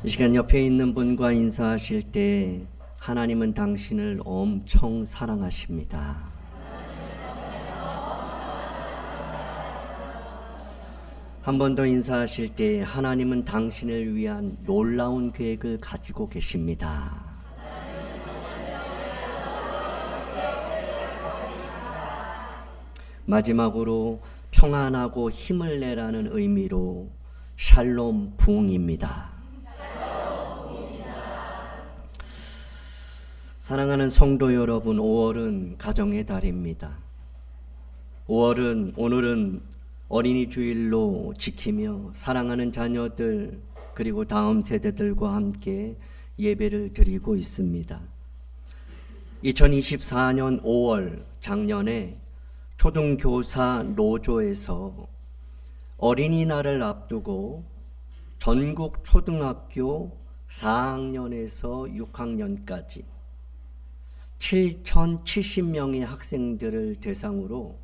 이 시간 옆에 있는 분과 인사하실 때 하나님은 당신을 엄청 사랑하십니다. 한 번 더 인사하실 때 하나님은 당신을 위한 놀라운 계획을 가지고 계십니다. 마지막으로 평안하고 힘을 내라는 의미로 샬롬 부흥입니다. 사랑하는 성도 여러분, 5월은 가정의 달입니다. 5월은 오늘은 어린이 주일로 지키며 사랑하는 자녀들 그리고 다음 세대들과 함께 예배를 드리고 있습니다. 2024년 5월 작년에 초등교사 노조에서 어린이날을 앞두고 전국 초등학교 4학년에서 6학년까지 7,070명의 학생들을 대상으로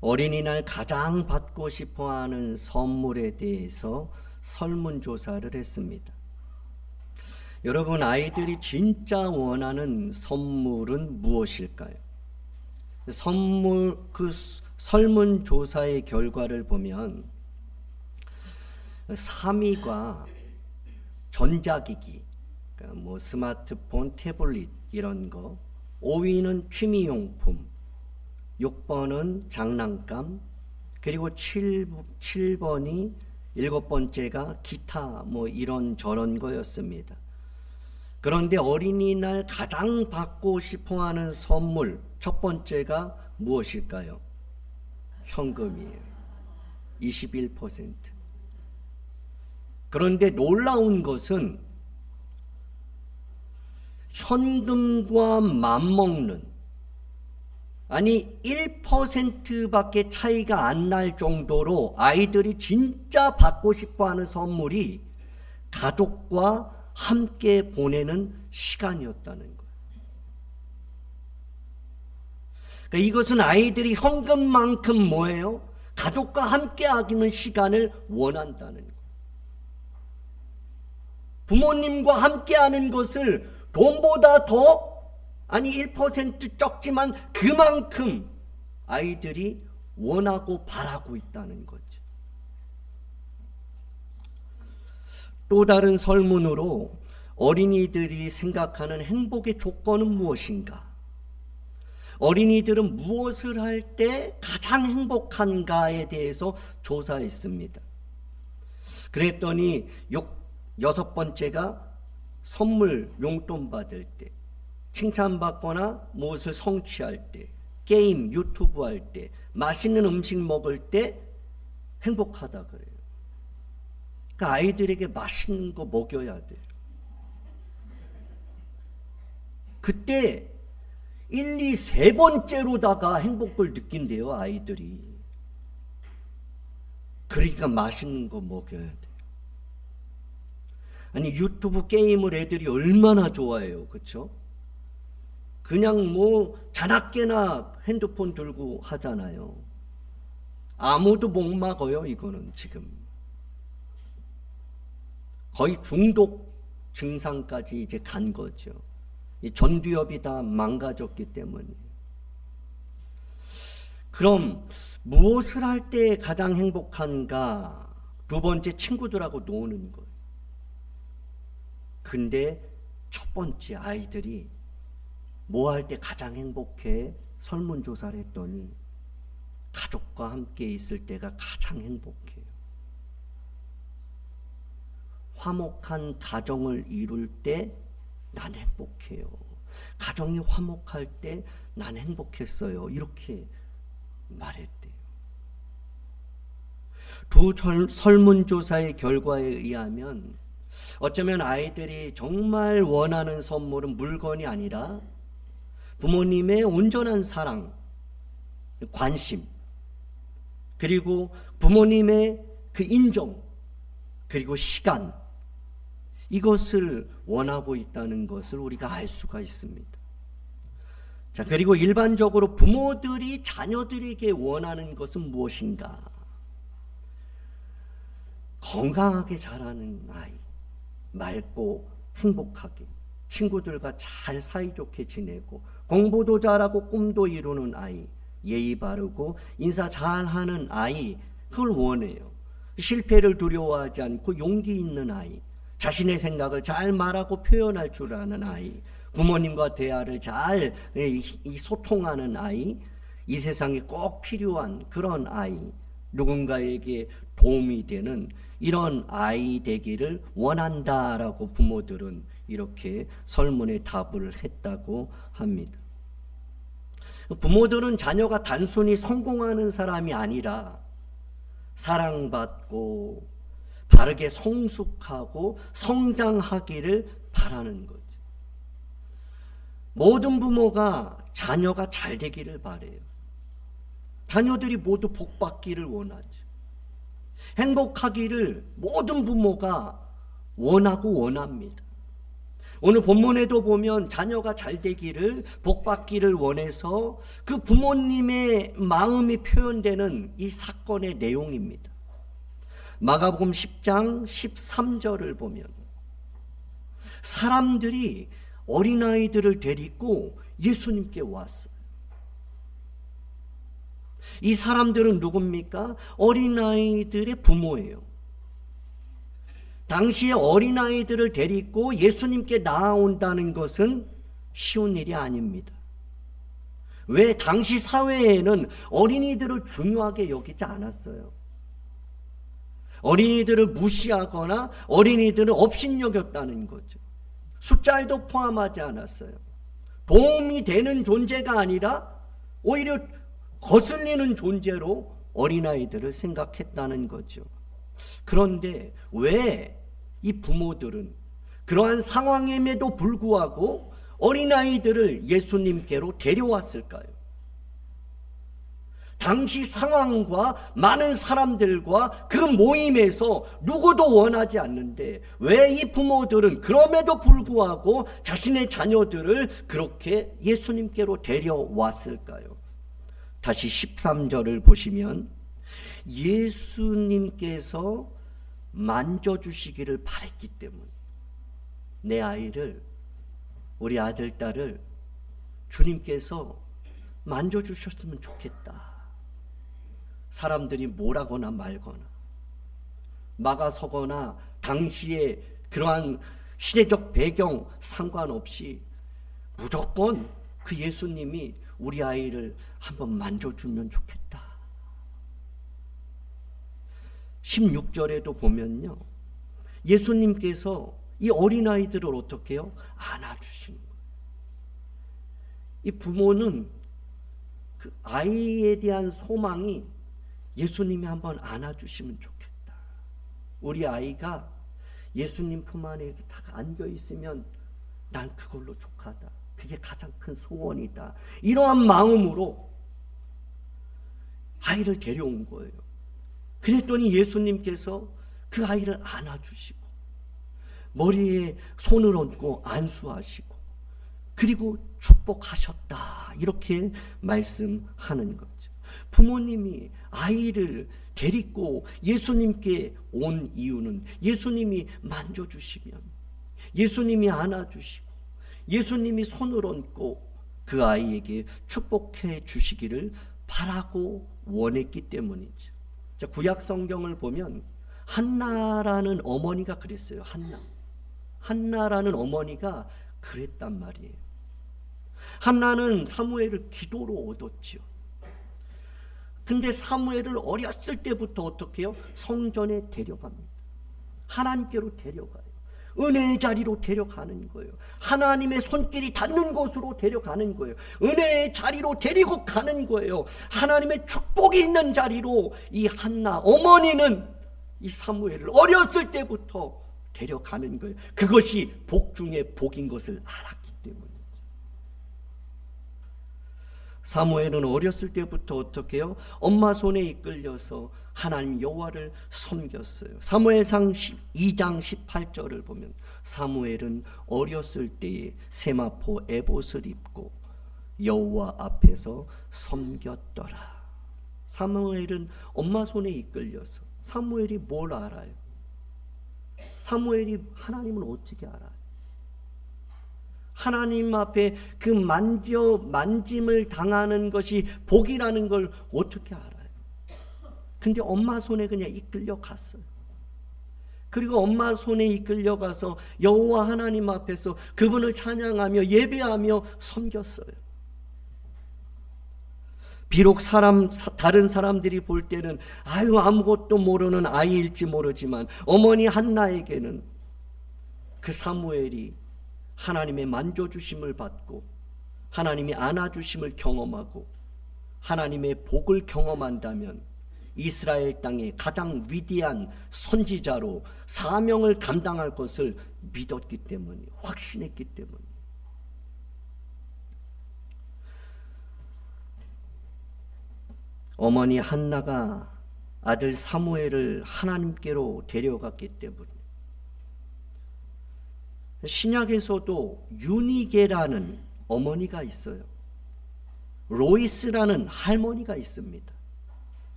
어린이날 가장 받고 싶어하는 선물에 대해서 설문조사를 했습니다. 여러분, 아이들이 진짜 원하는 선물은 무엇일까요? 설문조사의 결과를 보면 3위가 전자기기, 그러니까 스마트폰, 태블릿 이런 거, 5위는 취미용품, 6번은 장난감, 그리고 7번이 7번째가 기타 이런 저런 거였습니다. 그런데 어린이날 가장 받고 싶어하는 선물 첫 번째가 무엇일까요? 현금이에요. 21%. 그런데 놀라운 것은 현금과 맞먹는, 아니 1%밖에 차이가 안 날 정도로 아이들이 진짜 받고 싶어하는 선물이 가족과 함께 보내는 시간이었다는 거예요. 그러니까 이것은 아이들이 현금만큼 뭐예요? 가족과 함께 하기는 시간을 원한다는 거예요. 부모님과 함께 하는 것을 돈보다 더, 아니 1% 적지만 그만큼 아이들이 원하고 바라고 있다는 거죠. 또 다른 설문으로 어린이들이 생각하는 행복의 조건은 무엇인가? 어린이들은 무엇을 할 때 가장 행복한가에 대해서 조사했습니다. 그랬더니 6번째가 선물, 용돈 받을 때, 칭찬받거나 무엇을 성취할 때, 게임, 유튜브 할 때, 맛있는 음식 먹을 때 행복하다 그래요. 그러니까 아이들에게 맛있는 거 먹여야 돼요. 그때 1, 2, 3번째로다가 행복을 느낀대요, 아이들이. 그러니까 맛있는 거 먹여야 돼요. 아니 유튜브 게임을 애들이 얼마나 좋아해요, 그렇죠? 그냥 자나깨나 핸드폰 들고 하잖아요. 아무도 못 막아요. 이거는 지금 거의 중독 증상까지 이제 간 거죠. 이 전두엽이 다 망가졌기 때문에. 그럼 무엇을 할 때 가장 행복한가? 두 번째, 친구들하고 노는 거예요. 근데 첫 번째, 아이들이 뭐 할 때 가장 행복해? 설문조사를 했더니 가족과 함께 있을 때가 가장 행복해요. 화목한 가정을 이룰 때 난 행복해요. 가정이 화목할 때 난 행복했어요. 이렇게 말했대요. 두 설문조사의 결과에 의하면 어쩌면 아이들이 정말 원하는 선물은 물건이 아니라 부모님의 온전한 사랑, 관심, 그리고 부모님의 그 인정, 그리고 시간, 이것을 원하고 있다는 것을 우리가 알 수가 있습니다. 자, 그리고 일반적으로 부모들이 자녀들에게 원하는 것은 무엇인가? 건강하게 자라는 아이, 맑고 행복하게 친구들과 잘 사이좋게 지내고 공부도 잘하고 꿈도 이루는 아이, 예의 바르고 인사 잘하는 아이, 그걸 원해요. 실패를 두려워하지 않고 용기 있는 아이, 자신의 생각을 잘 말하고 표현할 줄 아는 아이, 부모님과 대화를 잘 소통하는 아이, 이 세상에 꼭 필요한 그런 아이, 누군가에게 도움이 되는 이런 아이 되기를 원한다라고 부모들은 이렇게 설문에 답을 했다고 합니다. 부모들은 자녀가 단순히 성공하는 사람이 아니라 사랑받고 바르게 성숙하고 성장하기를 바라는 거죠. 모든 부모가 자녀가 잘 되기를 바래요. 자녀들이 모두 복받기를 원하죠. 행복하기를 모든 부모가 원하고 원합니다. 오늘 본문에도 보면 자녀가 잘 되기를 복받기를 원해서 그 부모님의 마음이 표현되는 이 사건의 내용입니다. 마가복음 10장 13절을 보면 사람들이 어린아이들을 데리고 예수님께 왔어요. 이 사람들은 누굽니까? 어린아이들의 부모예요. 당시에 어린아이들을 데리고 예수님께 나아온다는 것은 쉬운 일이 아닙니다. 왜? 당시 사회에는 어린이들을 중요하게 여기지 않았어요. 어린이들을 무시하거나 어린이들을 업신여겼다는 거죠. 숫자에도 포함하지 않았어요. 도움이 되는 존재가 아니라 오히려 거슬리는 존재로 어린아이들을 생각했다는 거죠. 그런데 왜 이 부모들은 그러한 상황임에도 불구하고 어린아이들을 예수님께로 데려왔을까요? 당시 상황과 많은 사람들과 그 모임에서 누구도 원하지 않는데 왜 이 부모들은 그럼에도 불구하고 자신의 자녀들을 그렇게 예수님께로 데려왔을까요? 다시 13절을 보시면 예수님께서 만져주시기를 바랬기 때문에 내 아이를, 우리 아들, 딸을 주님께서 만져주셨으면 좋겠다. 사람들이 뭐라거나 말거나 막아서거나 당시에 그러한 시대적 배경 상관없이 무조건 그 예수님이 우리 아이를 한번 만져주면 좋겠다. 16절에도 보면요, 예수님께서 이 어린아이들을 어떻게 해요? 안아주시는 거예요. 이 부모는 그 아이에 대한 소망이 예수님이 한번 안아주시면 좋겠다. 우리 아이가 예수님 품 안에 딱 안겨있으면 난 그걸로 족하다. 그게 가장 큰 소원이다. 이러한 마음으로 아이를 데려온 거예요. 그랬더니 예수님께서 그 아이를 안아주시고 머리에 손을 얹고 안수하시고 그리고 축복하셨다. 이렇게 말씀하는 거죠. 부모님이 아이를 데리고 예수님께 온 이유는 예수님이 만져주시면, 예수님이 안아주시고 예수님이 손을 얹고 그 아이에게 축복해 주시기를 바라고 원했기 때문이죠. 자, 구약 성경을 보면 한나라는 어머니가 그랬어요. 한나라는 어머니가 그랬단 말이에요. 한나는 사무엘을 기도로 얻었죠. 근데 사무엘을 어렸을 때부터 어떻게 해요? 성전에 데려갑니다. 하나님께로 데려가요. 은혜의 자리로 데려가는 거예요. 하나님의 손길이 닿는 곳으로 데려가는 거예요. 은혜의 자리로 데리고 가는 거예요. 하나님의 축복이 있는 자리로 이 한나 어머니는 이 사무엘을 어렸을 때부터 데려가는 거예요. 그것이 복 중에 복인 것을 알았기 때문이죠. 사무엘은 어렸을 때부터 어떻게 해요? 엄마 손에 이끌려서 하나님 여호와를 섬겼어요. 사무엘상 2장 18절을 보면 사무엘은 어렸을 때에 세마포 에봇을 입고 여호와 앞에서 섬겼더라. 사무엘은 엄마 손에 이끌려서, 사무엘이 뭘 알아요? 사무엘이 하나님을 어떻게 알아요? 하나님 앞에 그 만짐을 당하는 것이 복이라는 걸 어떻게 알아요? 근데 엄마 손에 그냥 이끌려 갔어요. 그리고 엄마 손에 이끌려 가서 여호와 하나님 앞에서 그분을 찬양하며 예배하며 섬겼어요. 비록 다른 사람들이 볼 때는 아무것도 모르는 아이일지 모르지만 어머니 한나에게는 그 사무엘이 하나님의 만져주심을 받고 하나님이 안아주심을 경험하고 하나님의 복을 경험한다면 이스라엘 땅의 가장 위대한 선지자로 사명을 감당할 것을 믿었기 때문에, 확신했기 때문에. 어머니 한나가 아들 사무엘을 하나님께로 데려갔기 때문에. 신약에서도 유니게라는 어머니가 있어요. 로이스라는 할머니가 있습니다.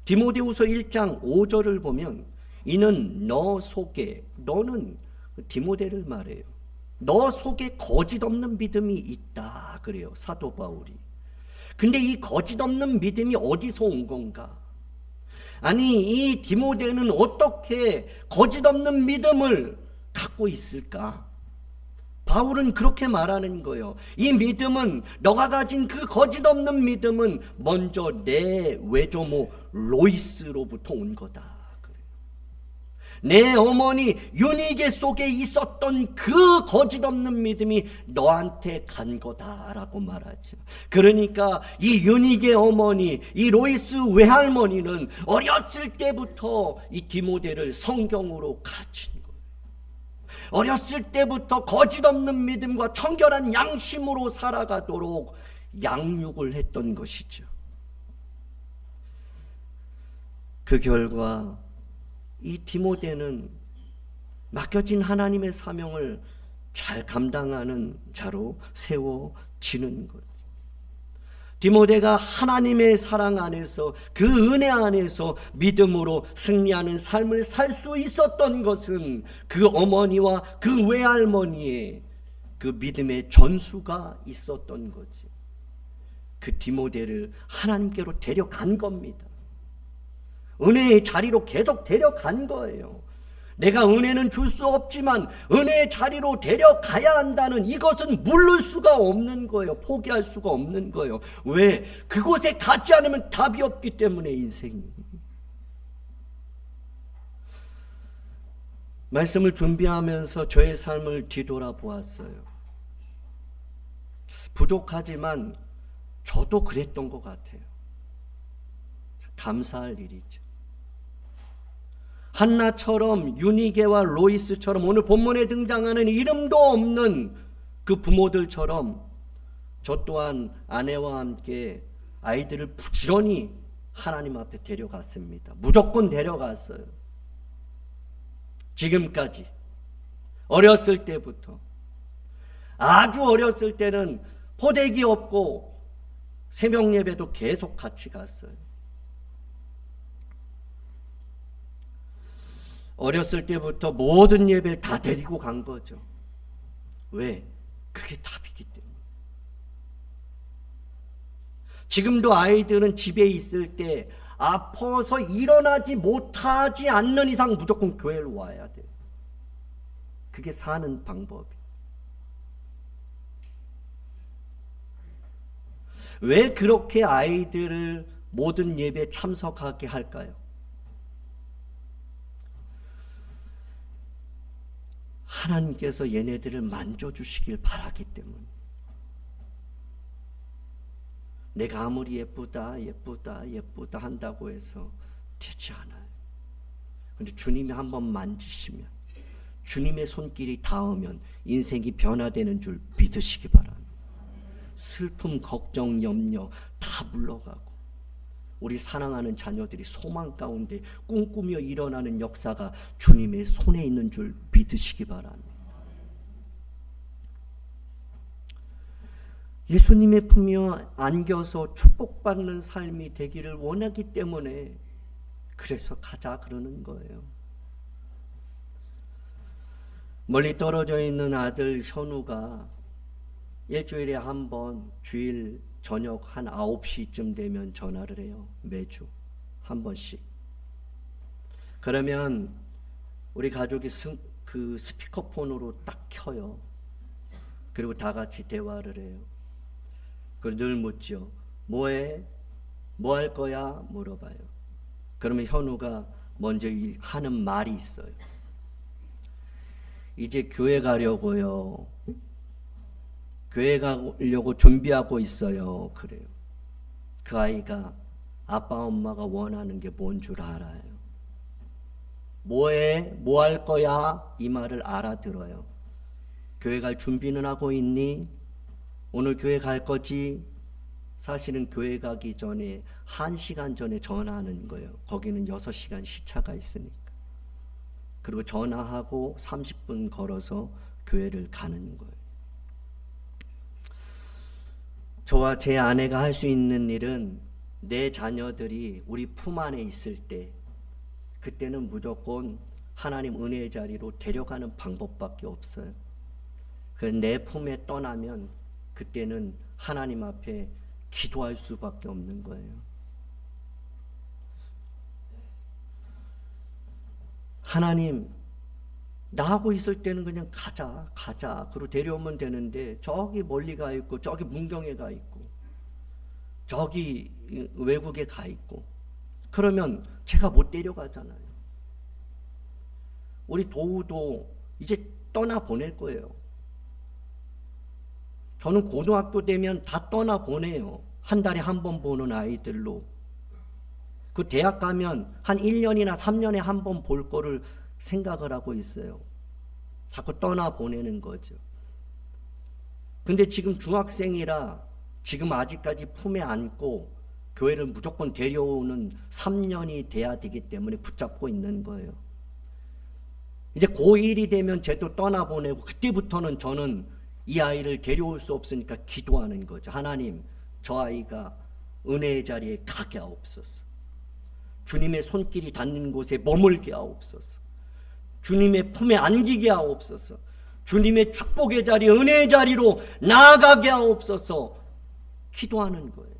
디모데후서 1장 5절을 보면 이는 너 속에, 너는 디모데를 말해요. 너 속에 거짓 없는 믿음이 있다 그래요, 사도 바울이. 근데 이 거짓 없는 믿음이 어디서 온 건가? 아니, 이 디모데는 어떻게 거짓 없는 믿음을 갖고 있을까? 바울은 그렇게 말하는 거예요. 이 믿음은, 너가 가진 그 거짓 없는 믿음은 먼저 내 외조모 로이스로부터 온 거다. 내 어머니 유니게 속에 있었던 그 거짓 없는 믿음이 너한테 간 거다라고 말하죠. 그러니까 이 유니게 어머니, 이 로이스 외할머니는 어렸을 때부터 이 디모데를 성경으로 가르친 거예요. 어렸을 때부터 거짓 없는 믿음과 청결한 양심으로 살아가도록 양육을 했던 것이죠. 그 결과 이 디모데는 맡겨진 하나님의 사명을 잘 감당하는 자로 세워지는 것. 디모데가 하나님의 사랑 안에서, 그 은혜 안에서 믿음으로 승리하는 삶을 살 수 있었던 것은 그 어머니와 그 외할머니의 그 믿음의 전수가 있었던 거지. 그 디모데를 하나님께로 데려간 겁니다. 은혜의 자리로 계속 데려간 거예요. 내가 은혜는 줄 수 없지만 은혜의 자리로 데려가야 한다는 이것은 물를 수가 없는 거예요. 포기할 수가 없는 거예요. 왜? 그곳에 가지 않으면 답이 없기 때문에. 인생이. 말씀을 준비하면서 저의 삶을 뒤돌아보았어요. 부족하지만 저도 그랬던 것 같아요. 감사할 일이죠. 한나처럼, 유니게와 로이스처럼, 오늘 본문에 등장하는 이름도 없는 그 부모들처럼 저 또한 아내와 함께 아이들을 부지런히 하나님 앞에 데려갔습니다. 무조건 데려갔어요. 지금까지. 어렸을 때부터. 아주 어렸을 때는 포대기 없고 새벽 예배도 계속 같이 갔어요. 어렸을 때부터 모든 예배를 다 데리고 간 거죠. 왜? 그게 답이기 때문에. 지금도 아이들은 집에 있을 때 아파서 일어나지 못하지 않는 이상 무조건 교회로 와야 돼요. 그게 사는 방법이에요. 왜 그렇게 아이들을 모든 예배에 참석하게 할까요? 하나님께서 얘네들을 만져주시길 바라기 때문에. 내가 아무리 예쁘다 한다고 해서 되지 않아요. 그런데 주님이 한번 만지시면, 주님의 손길이 닿으면 인생이 변화되는 줄 믿으시기 바랍니다. 슬픔, 걱정, 염려 다 물러가고 우리 사랑하는 자녀들이 소망 가운데 꿈꾸며 일어나는 역사가 주님의 손에 있는 줄 믿으시기 바랍니다. 예수님의 품에 안겨서 축복받는 삶이 되기를 원하기 때문에 그래서 가자 그러는 거예요. 멀리 떨어져 있는 아들 현우가 일주일에 한 번 주일 저녁 한 9시쯤 되면 전화를 해요. 매주 한 번씩. 그러면 우리 가족이 그 스피커폰으로 딱 켜요. 그리고 다 같이 대화를 해요. 그리고 늘 묻죠. 뭐해? 뭐 할 거야? 물어봐요. 그러면 현우가 먼저 하는 말이 있어요. 이제 교회 가려고요. 교회 가려고 준비하고 있어요. 그래요. 그 아이가 아빠 엄마가 원하는 게 뭔 줄 알아요. 뭐해? 뭐 할 거야? 이 말을 알아들어요. 교회 갈 준비는 하고 있니? 오늘 교회 갈 거지? 사실은 교회 가기 전에 1시간 전에 전화하는 거예요. 거기는 6시간 시차가 있으니까. 그리고 전화하고 30분 걸어서 교회를 가는 거예요. 저와 제 아내가 할 수 있는 일은 내 자녀들이 우리 품 안에 있을 때, 그때는 무조건 하나님 은혜의 자리로 데려가는 방법밖에 없어요. 내 품에 떠나면 그때는 하나님 앞에 기도할 수밖에 없는 거예요. 하나님, 나하고 있을 때는 그냥 가자. 그리고 데려오면 되는데 저기 멀리 가 있고 저기 문경에 가 있고 저기 외국에 가 있고 그러면 제가 못 데려가잖아요. 우리 도우도 이제 떠나보낼 거예요. 저는 고등학교 되면 다 떠나보내요. 한 달에 한 번 보는 아이들로. 그 대학 가면 한 1년이나 3년에 한 번 볼 거를 생각을 하고 있어요. 자꾸 떠나보내는 거죠. 근데 지금 중학생이라 지금 아직까지 품에 안고 교회를 무조건 데려오는 3년이 돼야 되기 때문에 붙잡고 있는 거예요. 이제 고1이 되면 쟤도 떠나보내고 그때부터는 저는 이 아이를 데려올 수 없으니까 기도하는 거죠. 하나님, 저 아이가 은혜의 자리에 가게 하옵소서. 주님의 손길이 닿는 곳에 머물게 하옵소서. 주님의 품에 안기게 하옵소서. 주님의 축복의 자리, 은혜의 자리로 나아가게 하옵소서. 기도하는 거예요.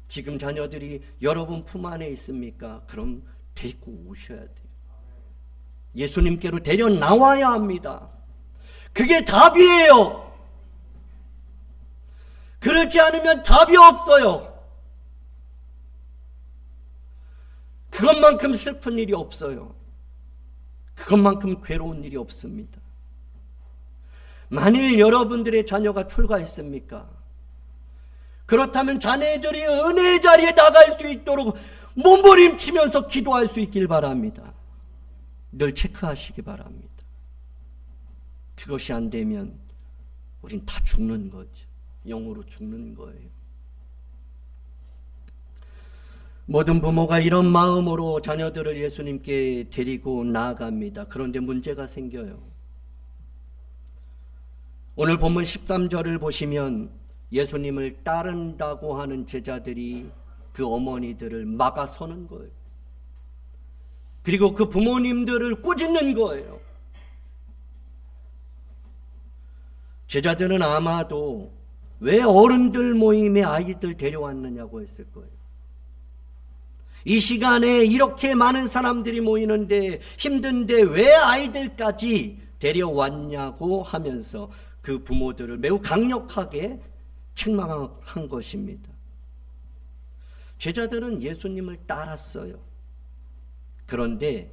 지금 자녀들이 여러분 품 안에 있습니까? 그럼 데리고 오셔야 돼요. 예수님께로 데려 나와야 합니다. 그게 답이에요. 그렇지 않으면 답이 없어요. 그것만큼 슬픈 일이 없어요. 그것만큼 괴로운 일이 없습니다. 만일 여러분들의 자녀가 출가했습니까? 그렇다면 자녀들이 은혜의 자리에 나갈 수 있도록 몸부림치면서 기도할 수 있길 바랍니다. 늘 체크하시기 바랍니다. 그것이 안 되면 우린 다 죽는 거죠. 영으로 죽는 거예요. 모든 부모가 이런 마음으로 자녀들을 예수님께 데리고 나아갑니다. 그런데 문제가 생겨요. 오늘 본문 13절을 보시면 예수님을 따른다고 하는 제자들이 그 어머니들을 막아서는 거예요. 그리고 그 부모님들을 꾸짖는 거예요. 제자들은 아마도 왜 어른들 모임에 아이들 데려왔느냐고 했을 거예요. 이 시간에 이렇게 많은 사람들이 모이는데 힘든데 왜 아이들까지 데려왔냐고 하면서 그 부모들을 매우 강력하게 책망한 것입니다. 제자들은 예수님을 따랐어요. 그런데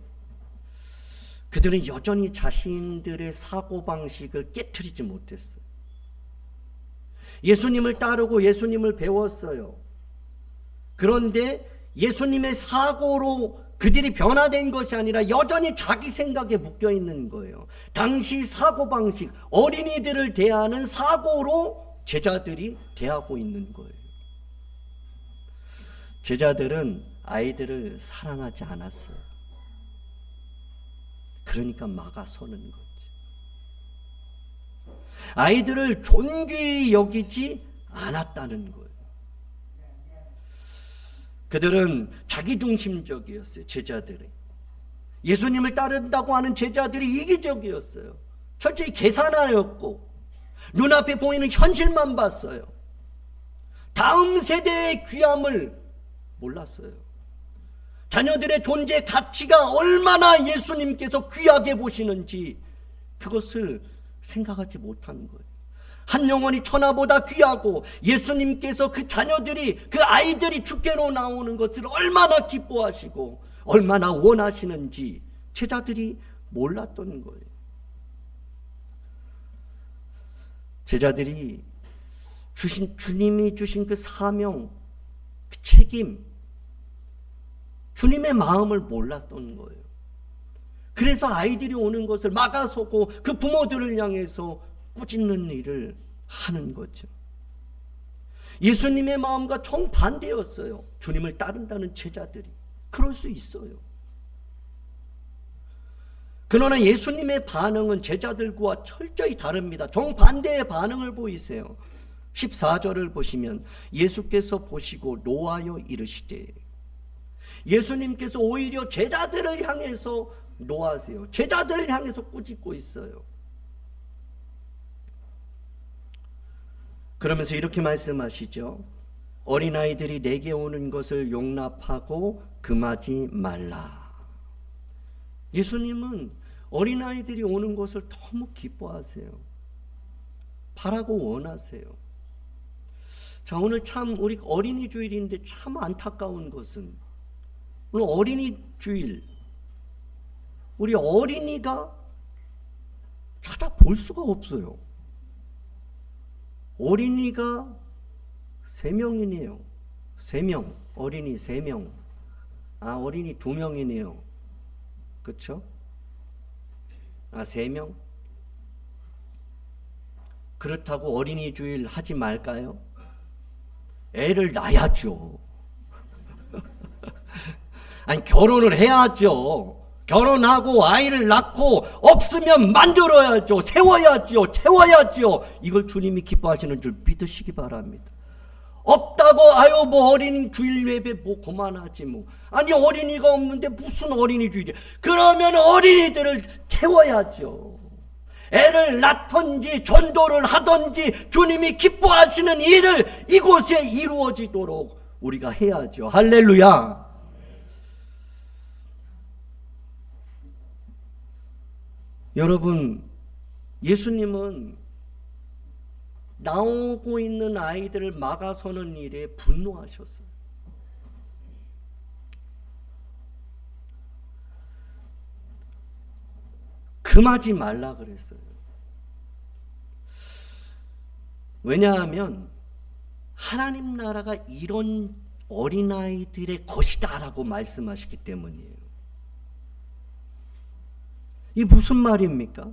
그들은 여전히 자신들의 사고방식을 깨트리지 못했어요. 예수님을 따르고 예수님을 배웠어요. 그런데 예수님의 사고로 그들이 변화된 것이 아니라 여전히 자기 생각에 묶여 있는 거예요. 당시 사고방식, 어린이들을 대하는 사고로 제자들이 대하고 있는 거예요. 제자들은 아이들을 사랑하지 않았어요. 그러니까 막아서는 거지. 아이들을 존귀히 여기지 않았다는 거예요. 그들은 자기중심적이었어요. 제자들이. 예수님을 따른다고 하는 제자들이 이기적이었어요. 철저히 계산하였고 눈앞에 보이는 현실만 봤어요. 다음 세대의 귀함을 몰랐어요. 자녀들의 존재 가치가 얼마나 예수님께서 귀하게 보시는지 그것을 생각하지 못하는 거예요. 한 영혼이 천하보다 귀하고 예수님께서 그 자녀들이, 그 아이들이 주께로 나오는 것을 얼마나 기뻐하시고 얼마나 원하시는지 제자들이 몰랐던 거예요. 제자들이 주님이 주신 그 사명, 그 책임, 주님의 마음을 몰랐던 거예요. 그래서 아이들이 오는 것을 막아서고 그 부모들을 향해서 꾸짖는 일을 하는 거죠. 예수님의 마음과 정반대였어요. 주님을 따른다는 제자들이. 그럴 수 있어요. 그러나 예수님의 반응은 제자들과 철저히 다릅니다. 정반대의 반응을 보이세요. 14절을 보시면 예수께서 보시고 노하여 이르시되, 예수님께서 오히려 제자들을 향해서 노하세요. 제자들을 향해서 꾸짖고 있어요. 그러면서 이렇게 말씀하시죠. 어린아이들이 내게 오는 것을 용납하고 금하지 말라. 예수님은 어린아이들이 오는 것을 너무 기뻐하세요. 바라고 원하세요. 자, 오늘 참 우리 어린이 주일인데 참 안타까운 것은 오늘 어린이 주일 우리 어린이가 찾아볼 수가 없어요. 어린이가 3명이네요. 3명. 어린이 3명. 아, 어린이 2명이네요. 그렇죠? 아, 3명? 그렇다고 어린이 주일 하지 말까요? 애를 낳아야죠. 아니, 결혼을 해야죠. 결혼하고 아이를 낳고 없으면 만들어야죠. 세워야죠. 채워야죠. 이걸 주님이 기뻐하시는 줄 믿으시기 바랍니다. 없다고 아유 뭐 어린이 주일 예배 뭐 그만하지 뭐. 아니, 어린이가 없는데 무슨 어린이 주일이야. 그러면 어린이들을 채워야죠. 애를 낳던지 전도를 하던지 주님이 기뻐하시는 일을 이곳에 이루어지도록 우리가 해야죠. 할렐루야. 여러분, 예수님은 나오고 있는 아이들을 막아서는 일에 분노하셨어요. 금하지 말라 그랬어요. 왜냐하면 하나님 나라가 이런 어린아이들의 것이다라고 말씀하시기 때문이에요. 이 무슨 말입니까?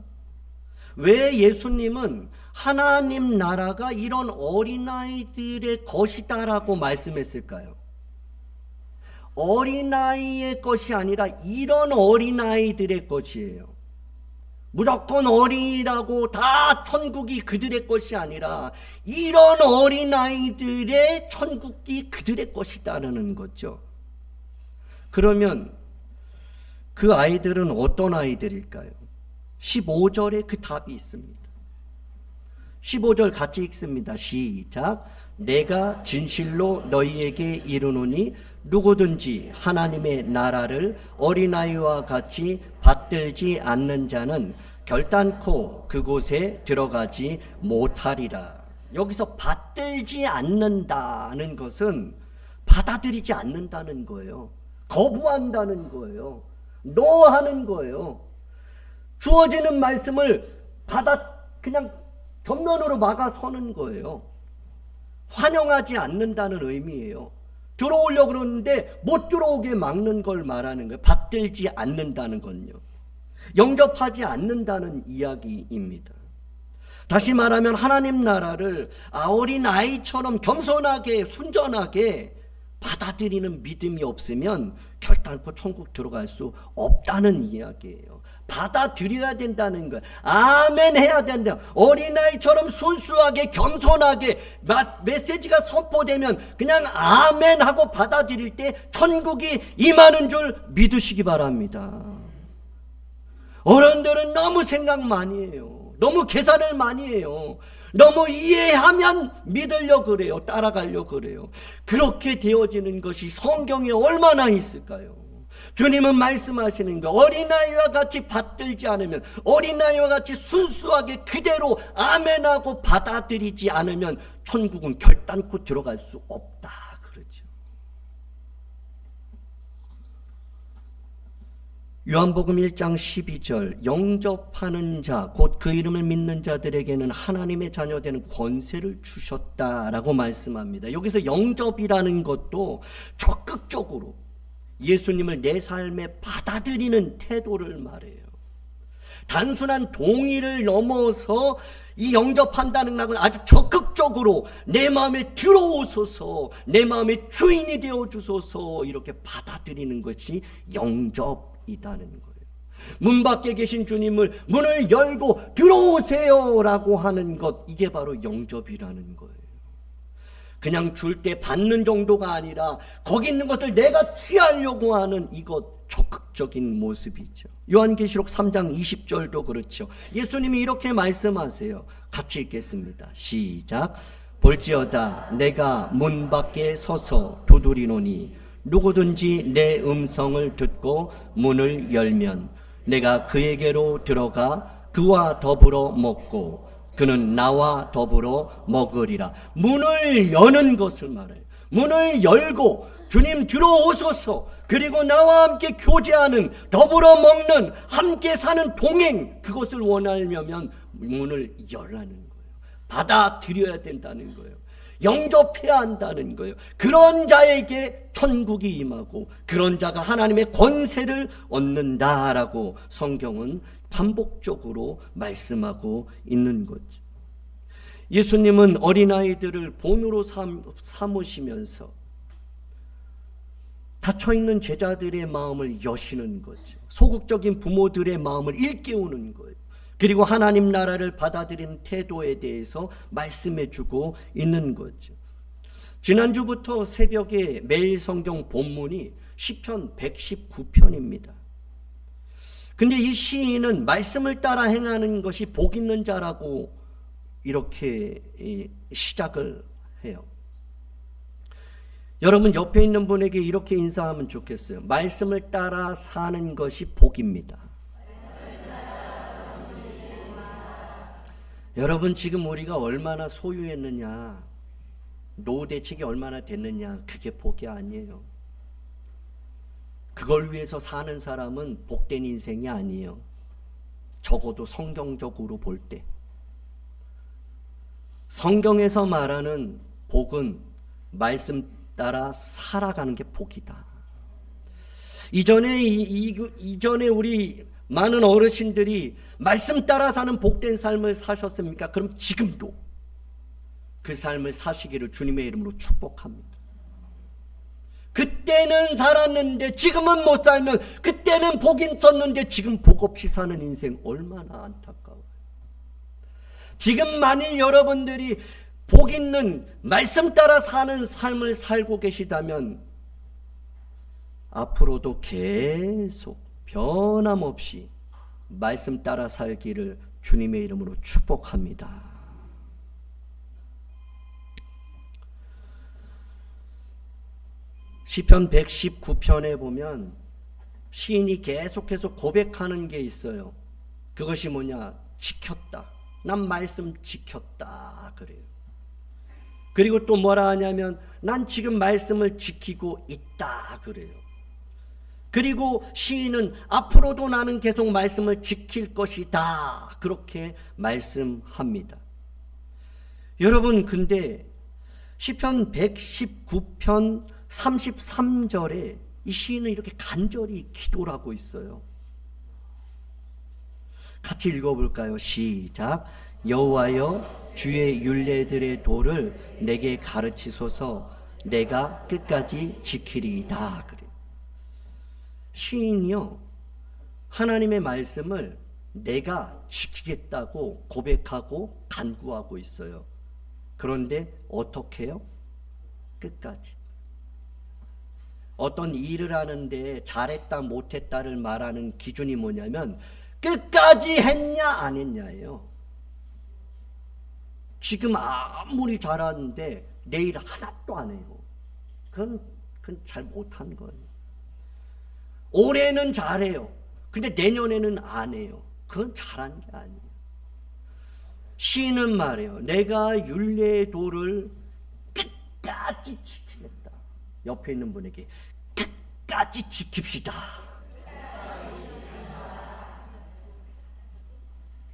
왜 예수님은 하나님 나라가 이런 어린아이들의 것이다라고 말씀했을까요? 어린아이의 것이 아니라 이런 어린아이들의 것이에요. 무조건 어린이라고 다 천국이 그들의 것이 아니라 이런 어린아이들의 천국이 그들의 것이다라는 거죠. 그러면 그 아이들은 어떤 아이들일까요? 15절에 그 답이 있습니다. 15절 같이 읽습니다. 시작. 내가 진실로 너희에게 이르노니 누구든지 하나님의 나라를 어린아이와 같이 받들지 않는 자는 결단코 그곳에 들어가지 못하리라. 여기서 받들지 않는다는 것은 받아들이지 않는다는 거예요. 거부한다는 거예요. 노하는 거예요. 주어지는 말씀을 그냥 겉면으로 막아서는 거예요. 환영하지 않는다는 의미예요. 들어오려고 그러는데 못 들어오게 막는 걸 말하는 거예요. 받들지 않는다는 건요. 영접하지 않는다는 이야기입니다. 다시 말하면 하나님 나라를 어린 아이처럼 겸손하게 순전하게 받아들이는 믿음이 없으면 결단코 천국 들어갈 수 없다는 이야기예요. 받아들여야 된다는 거예요. 아멘 해야 된다. 어린아이처럼 순수하게 겸손하게 메시지가 선포되면 그냥 아멘 하고 받아들일 때 천국이 임하는 줄 믿으시기 바랍니다. 어른들은 너무 생각 많이 해요. 너무 계산을 많이 해요. 너무 이해하면 믿으려고 그래요. 따라가려고 그래요. 그렇게 되어지는 것이 성경에 얼마나 있을까요? 주님은 말씀하시는 거, 어린아이와 같이 받들지 않으면, 어린아이와 같이 순수하게 그대로 아멘하고 받아들이지 않으면 천국은 결단코 들어갈 수 없다 그러죠. 요한복음 1장 12절, 영접하는 자, 곧 그 이름을 믿는 자들에게는 하나님의 자녀되는 권세를 주셨다라고 말씀합니다. 여기서 영접이라는 것도 적극적으로 예수님을 내 삶에 받아들이는 태도를 말해요. 단순한 동의를 넘어서 이 영접한다는 것은 아주 적극적으로 내 마음에 들어오소서, 내 마음의 주인이 되어 주소서 이렇게 받아들이는 것이 영접이라는 거예요. 문 밖에 계신 주님을 문을 열고 들어오세요라고 하는 것, 이게 바로 영접이라는 거예요. 그냥 줄 때 받는 정도가 아니라 거기 있는 것을 내가 취하려고 하는 이것, 적극적인 모습이죠. 요한계시록 3장 20절도 그렇죠. 예수님이 이렇게 말씀하세요. 같이 읽겠습니다. 시작. 볼지어다 내가 문 밖에 서서 두드리노니 누구든지 내 음성을 듣고 문을 열면 내가 그에게로 들어가 그와 더불어 먹고 그는 나와 더불어 먹으리라. 문을 여는 것을 말해요. 문을 열고 주님 들어오소서, 그리고 나와 함께 교제하는, 더불어 먹는, 함께 사는 동행, 그것을 원하려면 문을 열라는 거예요. 받아들여야 된다는 거예요. 영접해야 한다는 거예요. 그런 자에게 천국이 임하고 그런 자가 하나님의 권세를 얻는다라고 성경은 반복적으로 말씀하고 있는 거죠. 예수님은 어린아이들을 본으로 삼으시면서 닫혀있는 제자들의 마음을 여시는 거죠. 소극적인 부모들의 마음을 일깨우는 거예요. 그리고 하나님 나라를 받아들이는 태도에 대해서 말씀해주고 있는 거죠. 지난주부터 새벽에 매일 성경 본문이 시편 119편입니다. 근데 이 시인은 말씀을 따라 행하는 것이 복 있는 자라고 이렇게 시작을 해요. 여러분 옆에 있는 분에게 이렇게 인사하면 좋겠어요. 말씀을 따라 사는 것이 복입니다. 여러분 지금 우리가 얼마나 소유했느냐, 노후 대책이 얼마나 됐느냐, 그게 복이 아니에요. 그걸 위해서 사는 사람은 복된 인생이 아니에요. 적어도 성경적으로 볼 때. 성경에서 말하는 복은 말씀 따라 살아가는 게 복이다. 이전에 우리 많은 어르신들이 말씀 따라 사는 복된 삶을 사셨습니까? 그럼 지금도 그 삶을 사시기를 주님의 이름으로 축복합니다. 그때는 살았는데 지금은 못 살면, 그때는 복 있었는데 지금 복 없이 사는 인생 얼마나 안타까워요. 지금 만일 여러분들이 복 있는 말씀 따라 사는 삶을 살고 계시다면 앞으로도 계속 변함없이 말씀 따라 살기를 주님의 이름으로 축복합니다. 시편 119편에 보면 시인이 계속해서 고백하는 게 있어요. 그것이 뭐냐? 지켰다. 난 말씀 지켰다 그래요. 그리고 또 뭐라 하냐면 난 지금 말씀을 지키고 있다 그래요. 그리고 시인은 앞으로도 나는 계속 말씀을 지킬 것이다 그렇게 말씀합니다. 여러분 근데 시편 119편 33절에 이 시인은 이렇게 간절히 기도를 하고 있어요. 같이 읽어볼까요? 시작. 여호와여 주의 율례들의 도를 내게 가르치소서. 내가 끝까지 지키리이다. 그래. 시인이요 하나님의 말씀을 내가 지키겠다고 고백하고 간구하고 있어요. 그런데 어떻게 해요? 끝까지. 어떤 일을 하는데 잘했다 못했다를 말하는 기준이 뭐냐면 끝까지 했냐 안 했냐예요. 지금 아무리 잘하는데 내일 하나도 안 해요. 그건 잘 못한 거예요. 올해는 잘해요. 근데 내년에는 안 해요. 그건 잘한 게 아니에요. 시인은 말해요. 내가 율례의 도를 끝까지 지키겠다. 옆에 있는 분에게 끝까지 지킵시다.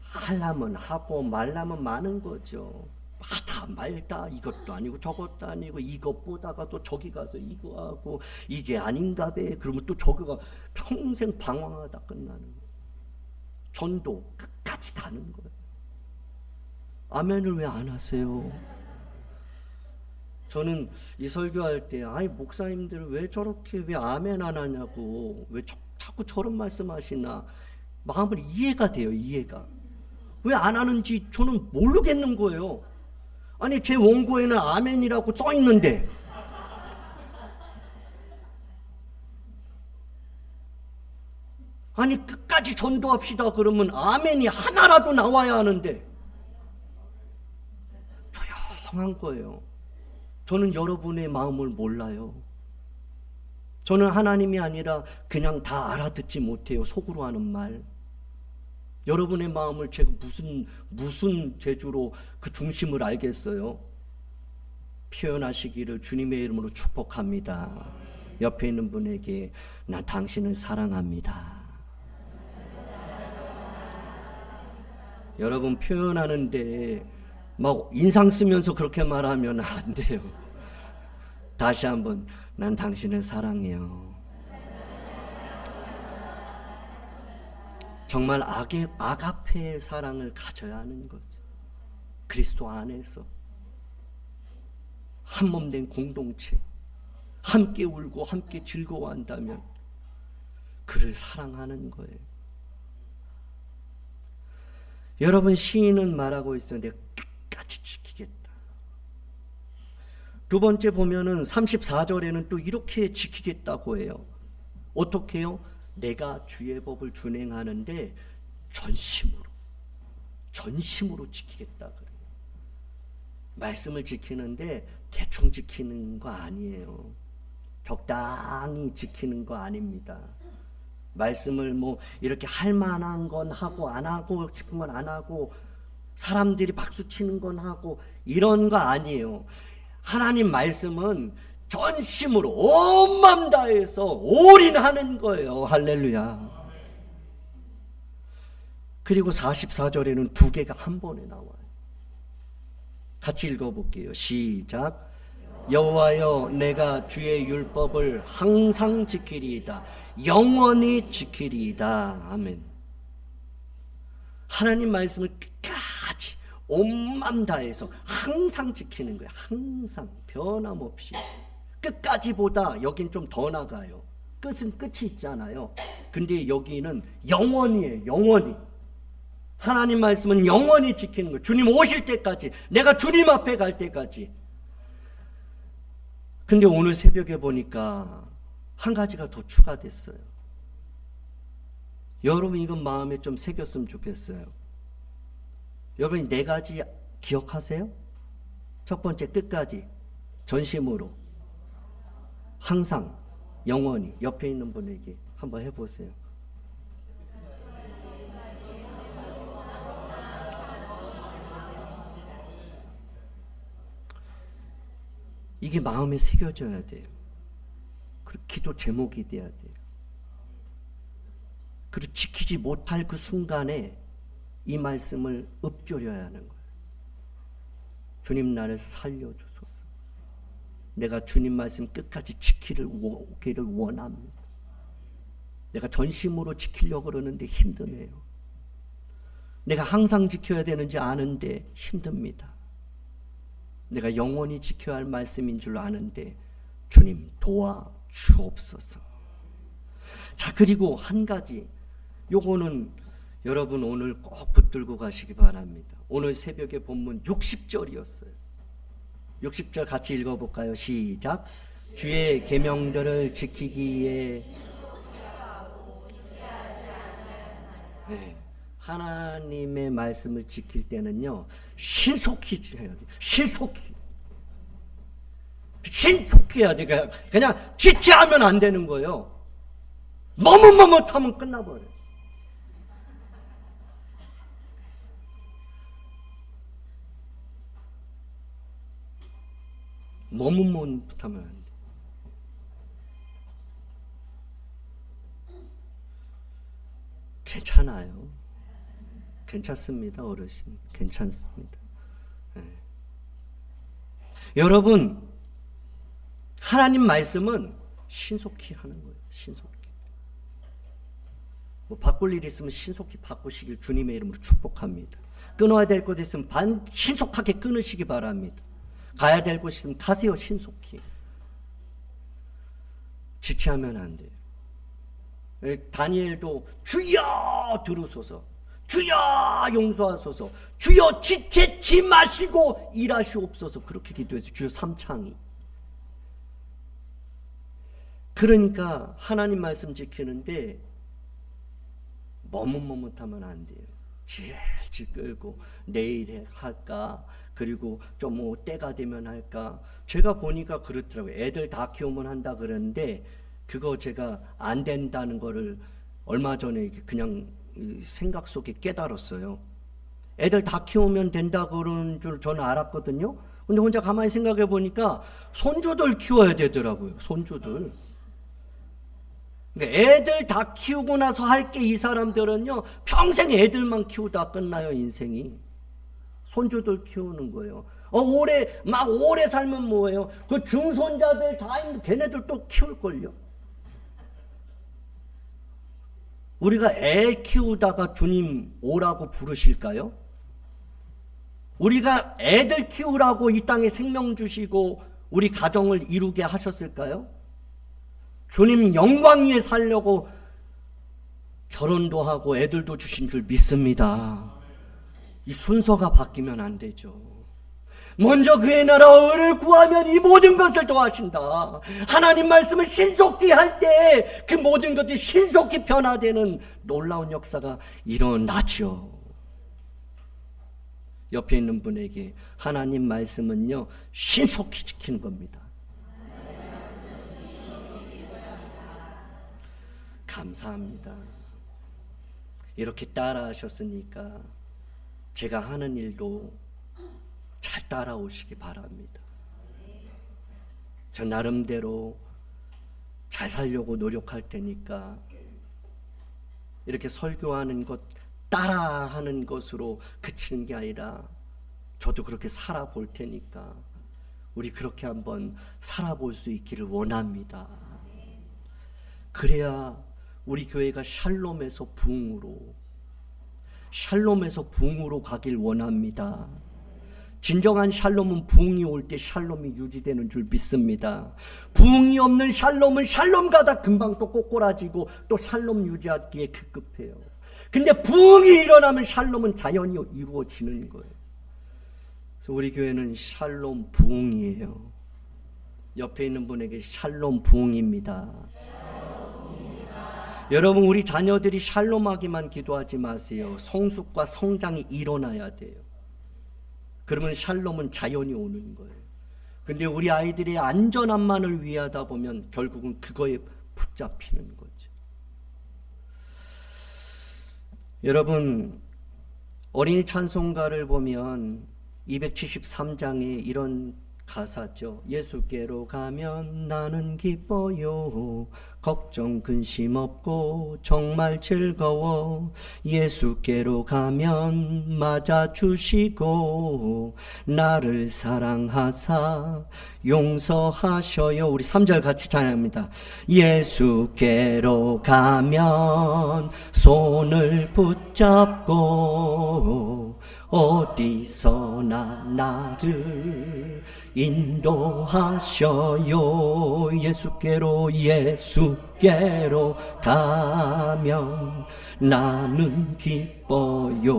하려면 하고 말라면 마는 거죠. 하다 말다 이것도 아니고 저것도 아니고 이거 보다가 또 저기 가서 이거 하고 이게 아닌가 배 그러면 또 저기가 평생 방황하다 끝나는 거예요. 전도 끝까지 가는 거예요. 아멘을 왜 안 하세요? 저는 이 설교할 때 아이 목사님들 왜 저렇게 왜 아멘 안 하냐고 왜 자꾸 저런 말씀하시나 마음을 이해가 돼요. 이해가 왜 안 하는지 저는 모르겠는 거예요. 아니 제 원고에는 아멘이라고 써 있는데 아니 끝까지 전도합시다 그러면 아멘이 하나라도 나와야 하는데 조용한 거예요. 저는 여러분의 마음을 몰라요. 저는 하나님이 아니라 그냥 다 알아듣지 못해요. 속으로 하는 말. 여러분의 마음을 제가 무슨 재주로 그 중심을 알겠어요? 표현하시기를 주님의 이름으로 축복합니다. 옆에 있는 분에게 난 당신을 사랑합니다. 여러분 표현하는데 막 인상 쓰면서 그렇게 말하면 안 돼요. 다시 한번 난 당신을 사랑해요. 정말 아가페의 사랑을 가져야 하는 거죠. 그리스도 안에서 한 몸 된 공동체 함께 울고 함께 즐거워한다면 그를 사랑하는 거예요. 여러분 시인은 말하고 있어요. 내가 끝까지 지키겠다. 두 번째 보면은 34절에는 또 이렇게 지키겠다고 해요. 어떻게 해요? 내가 주의 법을 준행하는데 전심으로 지키겠다 그래요. 말씀을 지키는데 대충 지키는 거 아니에요. 적당히 지키는 거 아닙니다. 말씀을 뭐 이렇게 할 만한 건 하고 안 하고 싶은 건 안 하고 사람들이 박수 치는 건 하고 이런 거 아니에요. 하나님 말씀은 전심으로 온 마음 다해서 올인하는 거예요. 할렐루야. 그리고 44절에는 두 개가 한 번에 나와요. 같이 읽어볼게요. 시작. 여호와여 내가 주의 율법을 항상 지키리이다. 영원히 지키리이다. 아멘. 하나님 말씀을 끝까지 온 마음 다해서 항상 지키는 거예요. 항상 변함없이. 끝까지보다 여긴 좀 더 나가요. 끝은 끝이 있잖아요. 근데 여기는 영원이에요. 영원히. 하나님 말씀은 영원히 지키는 거예요. 주님 오실 때까지, 내가 주님 앞에 갈 때까지. 근데 오늘 새벽에 보니까 한 가지가 더 추가됐어요. 여러분 이건 마음에 좀 새겼으면 좋겠어요. 여러분 네 가지 기억하세요? 첫 번째 끝까지 전심으로 항상 영원히. 옆에 있는 분에게 한번 해보세요. 이게 마음에 새겨져야 돼요. 그리고 기도 제목이 돼야 돼요. 그리고 지키지 못할 그 순간에 이 말씀을 읊조려야 하는 거예요. 주님 나를 살려주소서. 내가 주님 말씀 끝까지 지키기를 원합니다. 내가 전심으로 지키려고 그러는데 힘드네요. 내가 항상 지켜야 되는지 아는데 힘듭니다. 내가 영원히 지켜야 할 말씀인 줄 아는데 주님 도와주옵소서. 자, 그리고 한 가지, 요거는 여러분 오늘 꼭 붙들고 가시기 바랍니다. 오늘 새벽에 본문 60절이었어요. 60절 같이 읽어볼까요? 시작. 주의 계명들을 지키기에 네. 하나님의 말씀을 지킬 때는요, 신속히 해야 돼. 신속히 해야 돼. 그냥 지체하면 안 되는 거예요. 머뭇머뭇하면 끝나버려요. 머뭇머뭇하면 안 돼. 괜찮아요. 괜찮습니다, 어르신. 괜찮습니다. 네. 여러분, 하나님 말씀은 신속히 하는 거예요. 신속히. 뭐 바꿀 일 있으면 신속히 바꾸시길 주님의 이름으로 축복합니다. 끊어야 될 것 있으면 신속하게 끊으시기 바랍니다. 가야 될 곳 있으면 가세요, 신속히. 지체하면 안 돼요. 다니엘도 주여 들으소서, 주여 용서하소서, 주여 지체치 마시고 일하시옵소서, 그렇게 기도해서 주여 삼창이. 그러니까 하나님 말씀 지키는데 머뭇머뭇하면 안 돼요. 질질 끌고 내일 할까, 그리고 좀 뭐 때가 되면 할까. 제가 보니까 그렇더라고요. 애들 다 키우면 한다 그러는데 그거 제가 안 된다는 거를 얼마 전에 그냥 생각 속에 깨달았어요. 애들 다 키우면 된다 그러는 줄 저는 알았거든요. 근데 혼자 가만히 생각해 보니까 손주들 키워야 되더라고요. 손주들. 그러니까 애들 다 키우고 나서 할 게 이 사람들은요, 평생 애들만 키우다 끝나요, 인생이. 손주들 키우는 거예요. 오래 살면 뭐예요? 그 중손자들 다 있는 걔네들 또 키울걸요. 우리가 애 키우다가 주님 오라고 부르실까요? 우리가 애들 키우라고 이 땅에 생명 주시고 우리 가정을 이루게 하셨을까요? 주님 영광 위에 살려고 결혼도 하고 애들도 주신 줄 믿습니다. 이 순서가 바뀌면 안 되죠. 먼저 그의 나라를 구하면 이 모든 것을 더하신다. 하나님 말씀을 신속히 할 때 그 모든 것이 신속히 변화되는 놀라운 역사가 일어나죠. 옆에 있는 분에게 하나님 말씀은요, 신속히 지키는 겁니다. 감사합니다. 이렇게 따라 하셨으니까 제가 하는 일도 잘 따라오시기 바랍니다. 저 나름대로 잘 살려고 노력할 테니까 이렇게 설교하는 것, 따라하는 것으로 그치는 게 아니라 저도 그렇게 살아볼 테니까 우리 그렇게 한번 살아볼 수 있기를 원합니다. 그래야 우리 교회가 샬롬에서 부흥으로 가길 원합니다. 진정한 샬롬은 부흥이 올 때 샬롬이 유지되는 줄 믿습니다. 부흥이 없는 샬롬은 샬롬 가다 금방 또 꼬꾸라지고 또 샬롬 유지하기에 급급해요. 근데 부흥이 일어나면 샬롬은 자연히 이루어지는 거예요. 그래서 우리 교회는 샬롬 부흥이에요. 옆에 있는 분에게 샬롬 부흥입니다. 여러분, 우리 자녀들이 샬롬하기만 기도하지 마세요. 성숙과 성장이 일어나야 돼요. 그러면 샬롬은 자연히 오는 거예요. 근데 우리 아이들의 안전함만을 위하다 보면 결국은 그거에 붙잡히는 거죠. 여러분, 어린이 찬송가를 보면 273장에 이런 가사죠. 예수께로 가면 나는 기뻐요. 걱정 근심 없고 정말 즐거워. 예수께로 가면 맞아주시고 나를 사랑하사 용서하셔요. 우리 3절 같이 찬양합니다. 예수께로 가면 손을 붙잡고 어디서나 나를 인도하셔요. 예수께로 가면 나는 기뻐요.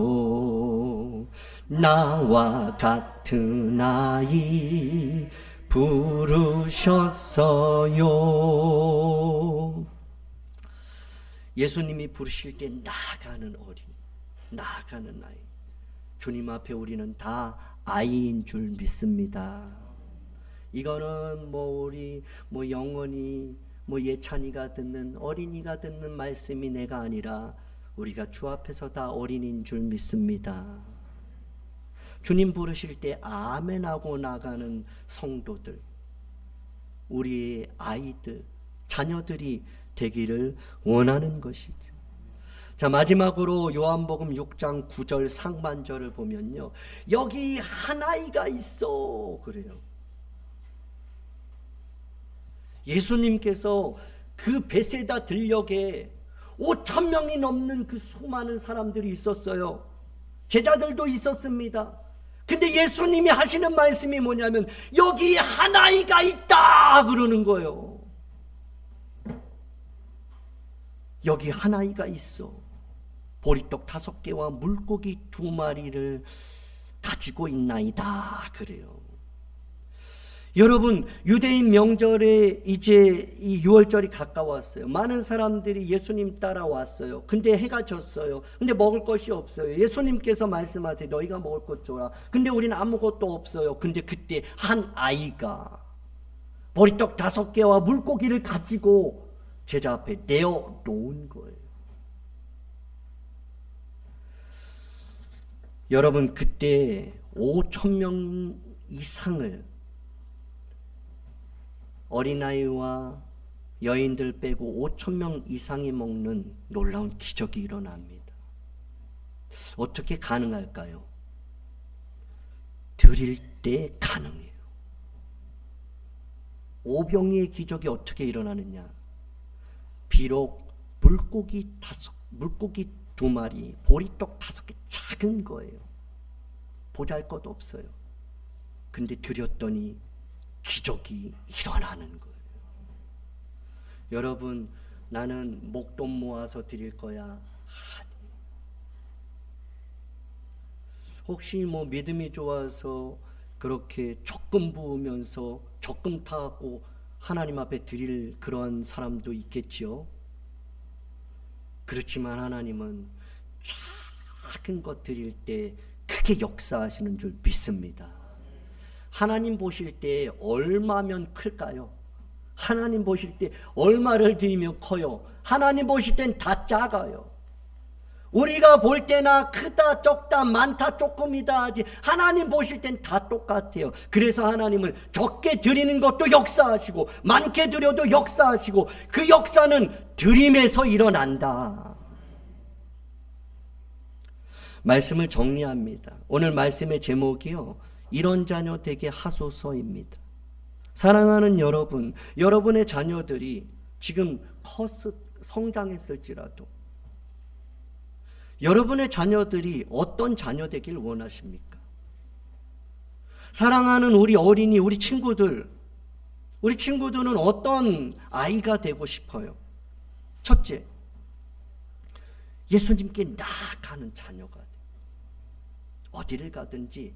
나와 같은 아이 부르셨어요. 예수님이 부르실 때 나아가는 어린, 나아가는 아이. 주님 앞에 우리는 다 아이인 줄 믿습니다. 이거는 우리 영원히 예찬이가 듣는, 어린이가 듣는 말씀이 내가 아니라 우리가 주 앞에서 다 어린인 줄 믿습니다. 주님 부르실 때 아멘하고 나가는 성도들, 우리의 아이들, 자녀들이 되기를 원하는 것이죠. 자, 마지막으로 요한복음 6장 9절 상반절을 보면요, 여기 한 아이가 있어 그래요. 예수님께서 그 베세다 들녘에 5,000명이 넘는 그 수많은 사람들이 있었어요. 제자들도 있었습니다. 근데 예수님이 하시는 말씀이 뭐냐면 여기 한 아이가 있다 그러는 거예요. 여기 한 아이가 있어. 보리떡 5개와 물고기 2마리를 가지고 있나이다 그래요. 여러분, 유대인 명절에 이제 이 6월절이 가까웠어요. 많은 사람들이 예수님 따라왔어요. 근데 해가 졌어요. 근데 먹을 것이 없어요. 예수님께서 말씀하세요. 너희가 먹을 것 줘라. 근데 우리는 아무것도 없어요. 근데 그때 한 아이가 보리떡 5개와 물고기를 가지고 제자 앞에 내어놓은 거예요. 여러분, 그때 5,000명 이상을 어린아이와 여인들 빼고 5,000명 이상이 먹는 놀라운 기적이 일어납니다. 어떻게 가능할까요? 드릴 때 가능해요. 오병이의 기적이 어떻게 일어나느냐? 비록 물고기 2마리, 보리떡 5개 작은 거예요. 보잘것 없어요. 근데 드렸더니 기적이 일어나는 거예요. 여러분, 나는 목돈 모아서 드릴 거야. 아니. 혹시 믿음이 좋아서 그렇게 적금 부으면서 적금 타고 하나님 앞에 드릴 그런 사람도 있겠죠. 그렇지만 하나님은 작은 것 드릴 때 크게 역사하시는 줄 믿습니다. 하나님 보실 때 얼마면 클까요? 하나님 보실 때 얼마를 드리면 커요? 하나님 보실 땐 다 작아요. 우리가 볼 때나 크다 적다 많다 조금이다 하지 하나님 보실 땐 다 똑같아요. 그래서 하나님은 적게 드리는 것도 역사하시고 많게 드려도 역사하시고 그 역사는 드림에서 일어난다. 말씀을 정리합니다. 오늘 말씀의 제목이요, 이런 자녀 되게 하소서입니다. 사랑하는 여러분, 여러분의 자녀들이 지금 성장했을지라도 여러분의 자녀들이 어떤 자녀 되길 원하십니까? 사랑하는 우리 어린이, 우리 친구들은 어떤 아이가 되고 싶어요? 첫째, 예수님께 나아가는 자녀가 돼요. 어디를 가든지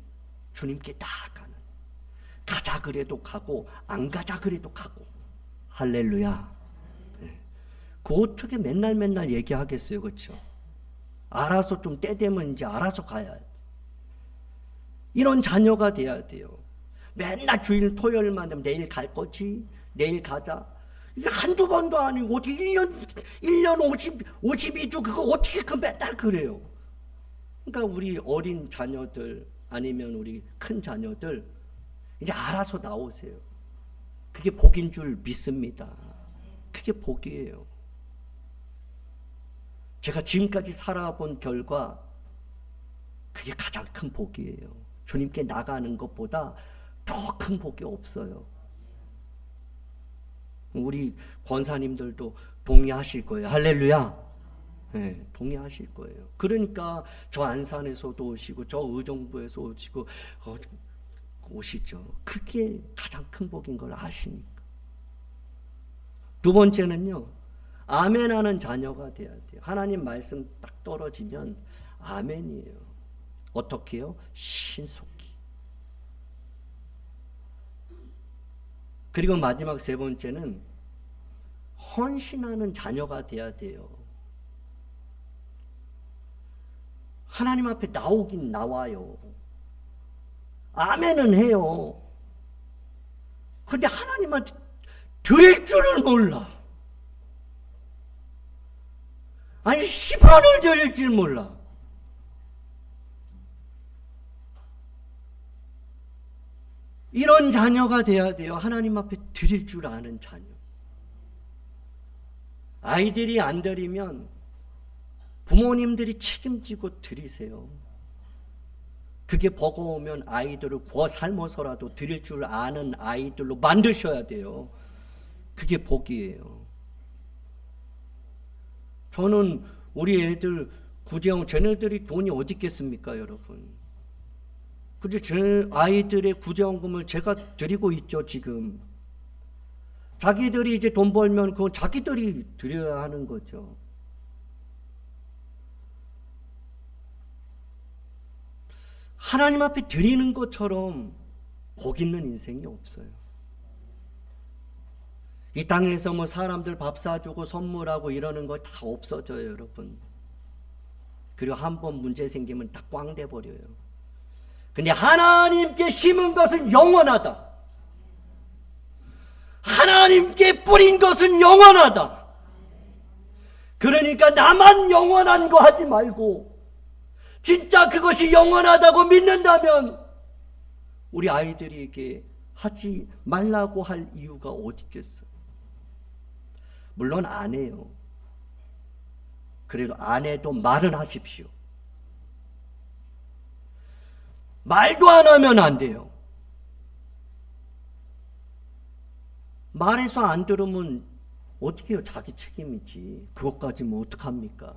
주님께 나아가는, 가자 그래도 가고 안 가자 그래도 가고. 할렐루야. 그 어떻게 맨날 얘기하겠어요, 그렇죠? 알아서 좀 때 되면 이제 알아서 가야지. 이런 자녀가 돼야 돼요. 맨날 주일 토요일만 되면 내일 갈 거지, 내일 가자. 이게 한두 번도 아니고 어떻게 1년 52주 그거 어떻게 맨날 그래요. 그러니까 우리 어린 자녀들 아니면 우리 큰 자녀들 이제 알아서 나오세요. 그게 복인 줄 믿습니다. 그게 복이에요. 제가 지금까지 살아본 결과 그게 가장 큰 복이에요. 주님께 나가는 것보다 더 큰 복이 없어요. 우리 권사님들도 동의하실 거예요. 할렐루야. 네, 동의하실 거예요. 그러니까 저 안산에서도 오시고 저 의정부에서 오시고 오시죠. 그게 가장 큰 복인 걸 아시니까. 두 번째는요, 아멘하는 자녀가 돼야 돼요. 하나님 말씀 딱 떨어지면 아멘이에요. 어떻게요? 신속히. 그리고 마지막 세 번째는 헌신하는 자녀가 돼야 돼요. 하나님 앞에 나오긴 나와요. 아멘은 해요. 근데 하나님한테 드릴 줄을 몰라. 아니 10원을 드릴 줄 몰라. 이런 자녀가 돼야 돼요. 하나님 앞에 드릴 줄 아는 자녀. 아이들이 안 드리면 부모님들이 책임지고 드리세요. 그게 버거우면 아이들을 구워 삶아서라도 드릴 줄 아는 아이들로 만드셔야 돼요. 그게 복이에요. 저는 우리 애들 구제형 쟤네들이 돈이 어디 있겠습니까, 여러분? 근데 제 아이들의 구제원금을 제가 드리고 있죠, 지금. 자기들이 이제 돈 벌면 그건 자기들이 드려야 하는 거죠. 하나님 앞에 드리는 것처럼 복 있는 인생이 없어요. 이 땅에서 뭐 사람들 밥 사주고 선물하고 이러는 거 다 없어져요, 여러분. 그리고 한번 문제 생기면 다 꽝 돼버려요. 근데 하나님께 심은 것은 영원하다. 하나님께 뿌린 것은 영원하다. 그러니까 나만 영원한 거 하지 말고 진짜 그것이 영원하다고 믿는다면 우리 아이들에게 하지 말라고 할 이유가 어디 있겠어요? 물론 안 해요. 그래도 안 해도 말은 하십시오. 말도 안 하면 안 돼요. 말해서 안 들으면 어떻게 해요? 자기 책임이지. 그것까지 뭐 어떡합니까?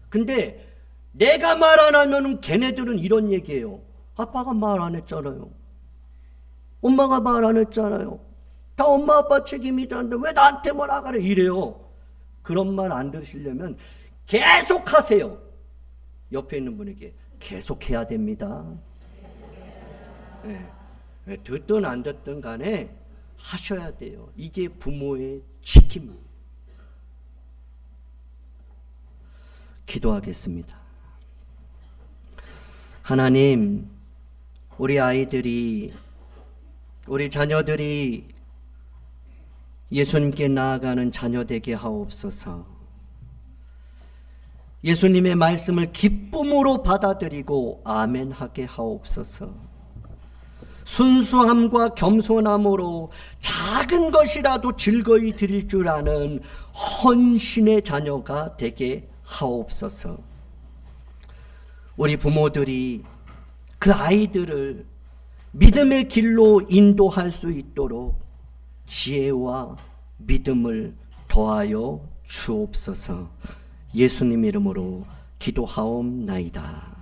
근데 내가 말 안 하면 걔네들은 이런 얘기예요. 아빠가 말 안 했잖아요. 엄마가 말 안 했잖아요. 다 엄마 아빠 책임이라는데 왜 나한테 뭐라 그래? 이래요. 그런 말 안 들으시려면 계속 하세요. 옆에 있는 분에게 계속 해야 됩니다. 네. 듣든 안 듣든 간에 하셔야 돼요. 이게 부모의 지킴입니다. 기도하겠습니다. 하나님, 우리 아이들이, 우리 자녀들이 예수님께 나아가는 자녀 되게 하옵소서. 예수님의 말씀을 기쁨으로 받아들이고 아멘하게 하옵소서. 순수함과 겸손함으로 작은 것이라도 즐거이 드릴 줄 아는 헌신의 자녀가 되게 하옵소서. 우리 부모들이 그 아이들을 믿음의 길로 인도할 수 있도록 지혜와 믿음을 더하여 주옵소서. 예수님 이름으로 기도하옵나이다.